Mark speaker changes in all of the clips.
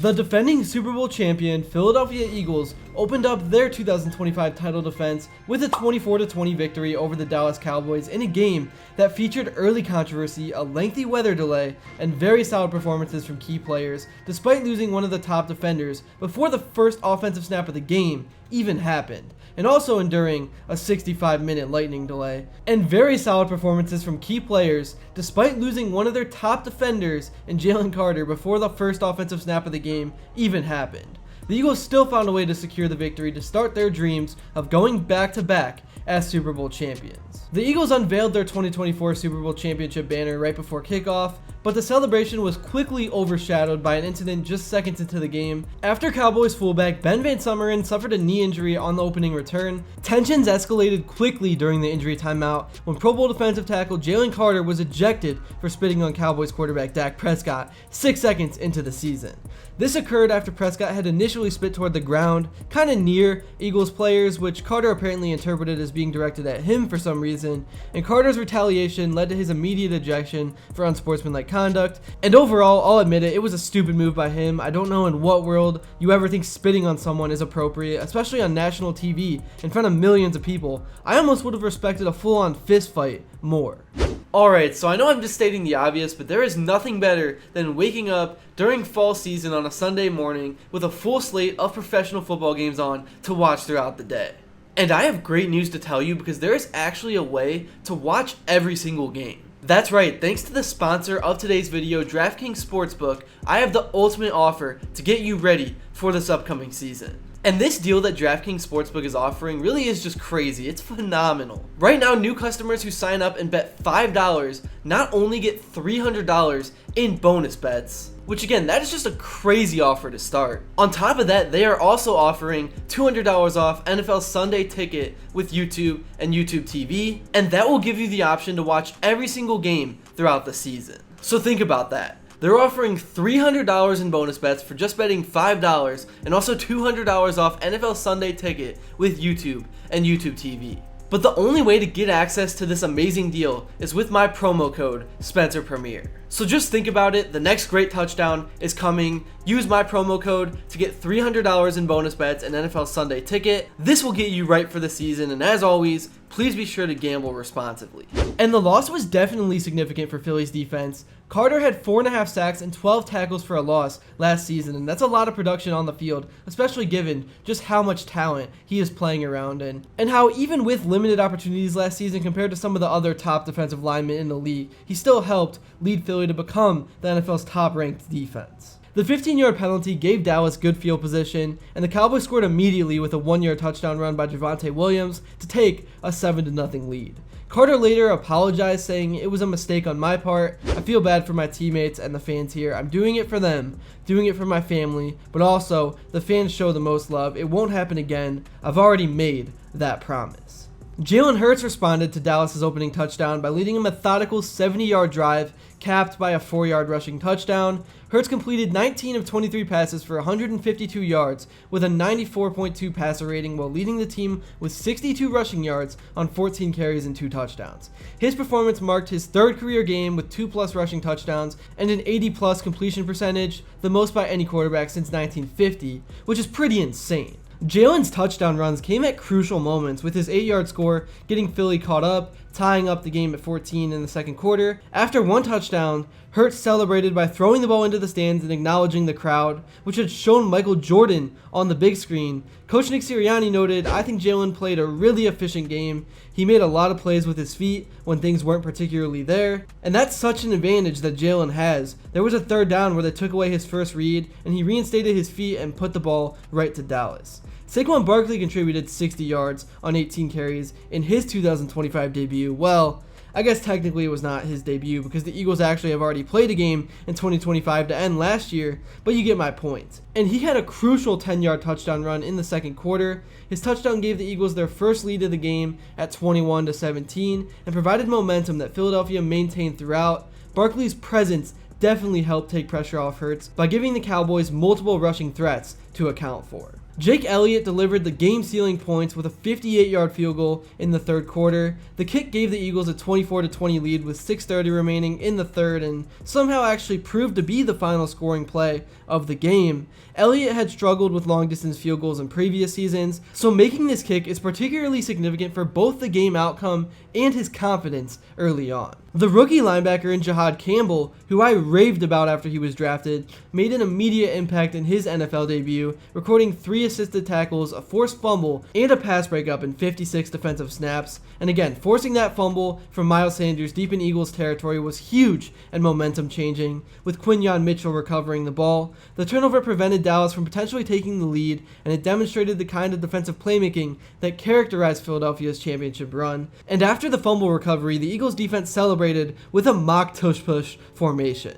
Speaker 1: The defending Super Bowl champion Philadelphia Eagles opened up their 2025 title defense with a 24-20 victory over the Dallas Cowboys in a game that featured early controversy, a lengthy weather delay, and very solid performances from key players, despite losing one of the top defenders before the first offensive snap of the game even happened, and also enduring a 65-minute lightning delay, and very solid performances from key players despite losing one of their top defenders in Jalen Carter before the first offensive snap of the game even happened. The Eagles still found a way to secure the victory to start their dreams of going back-to-back as Super Bowl champions. The Eagles unveiled their 2024 Super Bowl championship banner right before kickoff, but the celebration was quickly overshadowed by an incident just seconds into the game. After Cowboys fullback Ben Van Sumeren suffered a knee injury on the opening return, tensions escalated quickly during the injury timeout when Pro Bowl defensive tackle Jalen Carter was ejected for spitting on Cowboys quarterback Dak Prescott 6 seconds into the season. This occurred after Prescott had initially spit toward the ground, kind of near Eagles players, which Carter apparently interpreted as being directed at him for some reason, and Carter's retaliation led to his immediate ejection for unsportsmanlike conduct. And overall, I'll admit it was a stupid move by him. I don't know in what world you ever think spitting on someone is appropriate, especially on national TV in front of millions of people. I almost would have respected a full-on fist fight more. Alright, so I know I'm just stating the obvious, but there is nothing better than waking up during fall season on a Sunday morning with a full slate of professional football games on to watch throughout the day. And I have great news to tell you because there is actually a way to watch every single game. That's right, thanks to the sponsor of today's video, DraftKings Sportsbook, I have the ultimate offer to get you ready for this upcoming season. And this deal that DraftKings Sportsbook is offering really is just crazy. It's phenomenal. Right now, new customers who sign up and bet $5 not only get $300 in bonus bets, which again, that is just a crazy offer to start. On top of that, they are also offering $200 off NFL Sunday Ticket with YouTube and YouTube TV, and that will give you the option to watch every single game throughout the season. So think about that. They're offering $300 in bonus bets for just betting $5 and also $200 off NFL Sunday Ticket with YouTube and YouTube TV. But the only way to get access to this amazing deal is with my promo code SpencerPremier. So just think about it, the next great touchdown is coming. Use my promo code to get $300 in bonus bets and NFL Sunday Ticket. This will get you right for the season, and as always, please be sure to gamble responsibly. And the loss was definitely significant for Philly's defense. Carter had 4.5 sacks and 12 tackles for a loss last season, and that's a lot of production on the field, especially given just how much talent he is playing around in, and how even with limited opportunities last season compared to some of the other top defensive linemen in the league, he still helped lead Philly to become the NFL's top-ranked defense. The 15-yard penalty gave Dallas good field position, and the Cowboys scored immediately with a 1-yard touchdown run by Javonte Williams to take a 7-0 lead. Carter later apologized, saying, "It was a mistake on my part. I feel bad for my teammates and the fans here. I'm doing it for them, doing it for my family, but also the fans show the most love. It won't happen again. I've already made that promise." Jalen Hurts responded to Dallas's opening touchdown by leading a methodical 70-yard drive capped by a 4-yard rushing touchdown. Hurts completed 19 of 23 passes for 152 yards with a 94.2 passer rating while leading the team with 62 rushing yards on 14 carries and 2 touchdowns. His performance marked his 3rd career game with 2+ rushing touchdowns and an 80+ completion percentage, the most by any quarterback since 1950, which is pretty insane. Jalen's touchdown runs came at crucial moments, with his 8-yard score getting Philly caught up, tying up the game at 14 in the second quarter. After one touchdown, Hurts celebrated by throwing the ball into the stands and acknowledging the crowd, which had shown Michael Jordan on the big screen. Coach Nick Sirianni noted, "I think Jalen played a really efficient game. He made a lot of plays with his feet when things weren't particularly there, and that's such an advantage that Jalen has. There was a 3rd down where they took away his first read, and he reinstated his feet and put the ball right to Dallas." Saquon Barkley contributed 60 yards on 18 carries in his 2025 debut. Well, I guess technically it was not his debut because the Eagles actually have already played a game in 2025 to end last year, but you get my point. And he had a crucial 10-yard touchdown run in the second quarter. His touchdown gave the Eagles their first lead of the game at 21-17 and provided momentum that Philadelphia maintained throughout. Barkley's presence definitely helped take pressure off Hurts by giving the Cowboys multiple rushing threats to account for. Jake Elliott delivered the game-sealing points with a 58-yard field goal in the third quarter. The kick gave the Eagles a 24-20 lead with 6:30 remaining in the third and somehow actually proved to be the final scoring play of the game. Elliott had struggled with long-distance field goals in previous seasons, so making this kick is particularly significant for both the game outcome and his confidence early on. The rookie linebacker in Jahad Campbell, who I raved about after he was drafted, made an immediate impact in his NFL debut, recording 3 assisted tackles, a forced fumble, and a pass breakup in 56 defensive snaps. And again, forcing that fumble from Miles Sanders deep in Eagles territory was huge and momentum changing, with Quinyon Mitchell recovering the ball. The turnover prevented Dallas from potentially taking the lead, and it demonstrated the kind of defensive playmaking that characterized Philadelphia's championship run. And after the fumble recovery, the Eagles defense celebrated with a mock tush-push formation.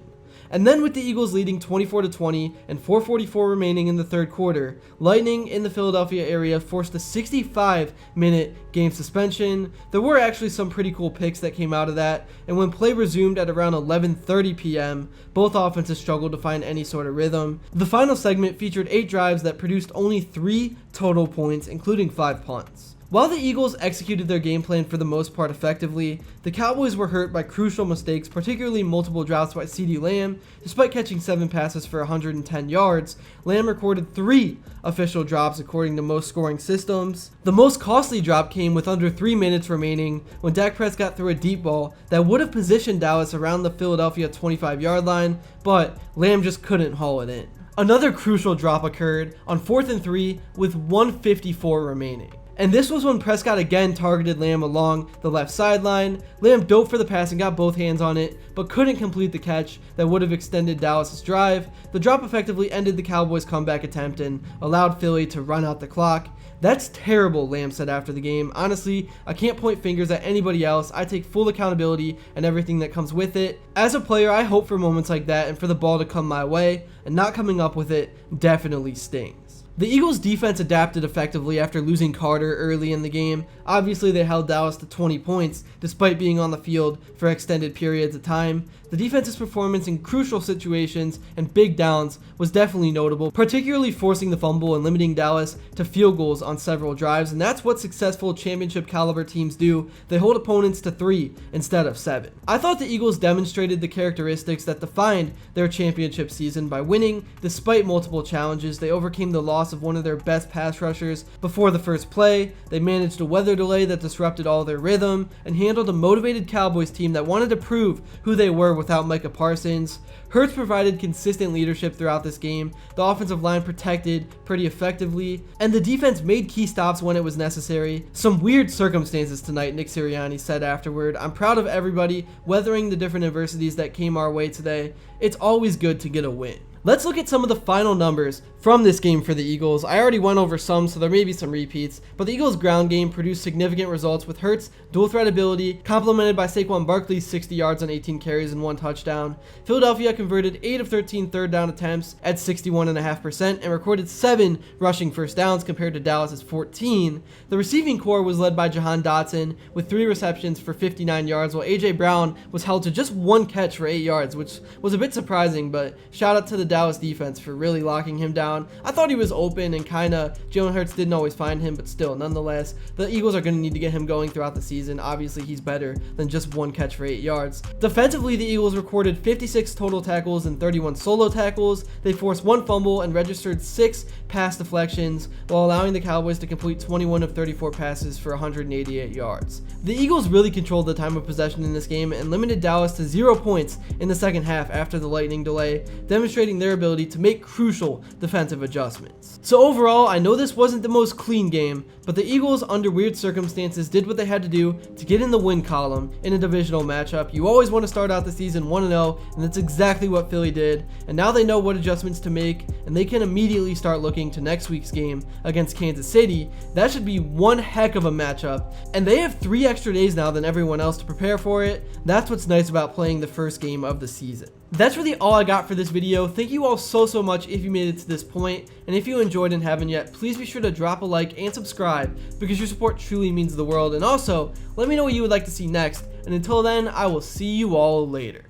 Speaker 1: And then with the Eagles leading 24-20 and 4:44 remaining in the third quarter, Lightning in the Philadelphia area forced a 65-minute game suspension. There were actually some pretty cool picks that came out of that, and when play resumed at around 11:30 p.m., both offenses struggled to find any sort of rhythm. The final segment featured 8 drives that produced only 3 total points, including 5 punts. While the Eagles executed their game plan for the most part effectively, the Cowboys were hurt by crucial mistakes, particularly multiple drops by CeeDee Lamb. Despite catching 7 passes for 110 yards, Lamb recorded 3 official drops according to most scoring systems. The most costly drop came with under 3 minutes remaining when Dak Prescott threw a deep ball that would have positioned Dallas around the Philadelphia 25-yard line, but Lamb just couldn't haul it in. Another crucial drop occurred on 4th and 3 with 1:54 remaining. And this was when Prescott again targeted Lamb along the left sideline. Lamb dove for the pass and got both hands on it, but couldn't complete the catch that would have extended Dallas' drive. The drop effectively ended the Cowboys' comeback attempt and allowed Philly to run out the clock. "That's terrible," Lamb said after the game. "Honestly, I can't point fingers at anybody else. I take full accountability and everything that comes with it. As a player, I hope for moments like that and for the ball to come my way, and not coming up with it definitely stings." The Eagles' defense adapted effectively after losing Carter early in the game. Obviously, they held Dallas to 20 points, despite being on the field for extended periods of time. The defense's performance in crucial situations and big downs was definitely notable, particularly forcing the fumble and limiting Dallas to field goals on several drives, and that's what successful championship caliber teams do. They hold opponents to 3 instead of 7. I thought the Eagles demonstrated the characteristics that defined their championship season by winning despite multiple challenges. They overcame the loss of one of their best pass rushers before the first play. They managed a weather delay that disrupted all their rhythm and handled a motivated Cowboys team that wanted to prove who they were without Micah Parsons. Hurts provided consistent leadership throughout this game. The offensive line protected pretty effectively, and the defense made key stops when it was necessary. "Some weird circumstances tonight," Nick Sirianni said afterward. "I'm proud of everybody weathering the different adversities that came our way today. It's always good to get a win." Let's look at some of the final numbers from this game for the Eagles. I already went over some, so there may be some repeats, but the Eagles' ground game produced significant results with Hurts' dual threat ability, complemented by Saquon Barkley's 60 yards on 18 carries and 1 touchdown. Philadelphia converted 8 of 13 third down attempts at 61.5% and recorded 7 rushing first downs compared to Dallas' 14. The receiving core was led by Jahan Dotson with 3 receptions for 59 yards, while A.J. Brown was held to just 1 catch for 8 yards, which was a bit surprising, but shout out to the Dallas defense for really locking him down. I thought he was open and Jalen Hurts didn't always find him, but still, nonetheless, the Eagles are going to need to get him going throughout the season. Obviously, he's better than just 1 catch for 8 yards. Defensively, the Eagles recorded 56 total tackles and 31 solo tackles. They forced 1 fumble and registered 6 pass deflections, while allowing the Cowboys to complete 21 of 34 passes for 188 yards. The Eagles really controlled the time of possession in this game and limited Dallas to 0 points in the second half after the lightning delay, demonstrating their ability to make crucial defensive adjustments. So overall, I know this wasn't the most clean game, but the Eagles, under weird circumstances, did what they had to do to get in the win column in a divisional matchup. You always want to start out the season 1-0, and that's exactly what Philly did. And now they know what adjustments to make, and they can immediately start looking to next week's game against Kansas City. That should be one heck of a matchup, and they have 3 extra days now than everyone else to prepare for it. That's what's nice about playing the first game of the season. That's really all I got for this video. Thank you all so much if you made it to this point, and if you enjoyed and haven't yet, please be sure to drop a like and subscribe, because your support truly means the world. And also, let me know what you would like to see next, and until then, I will see you all later.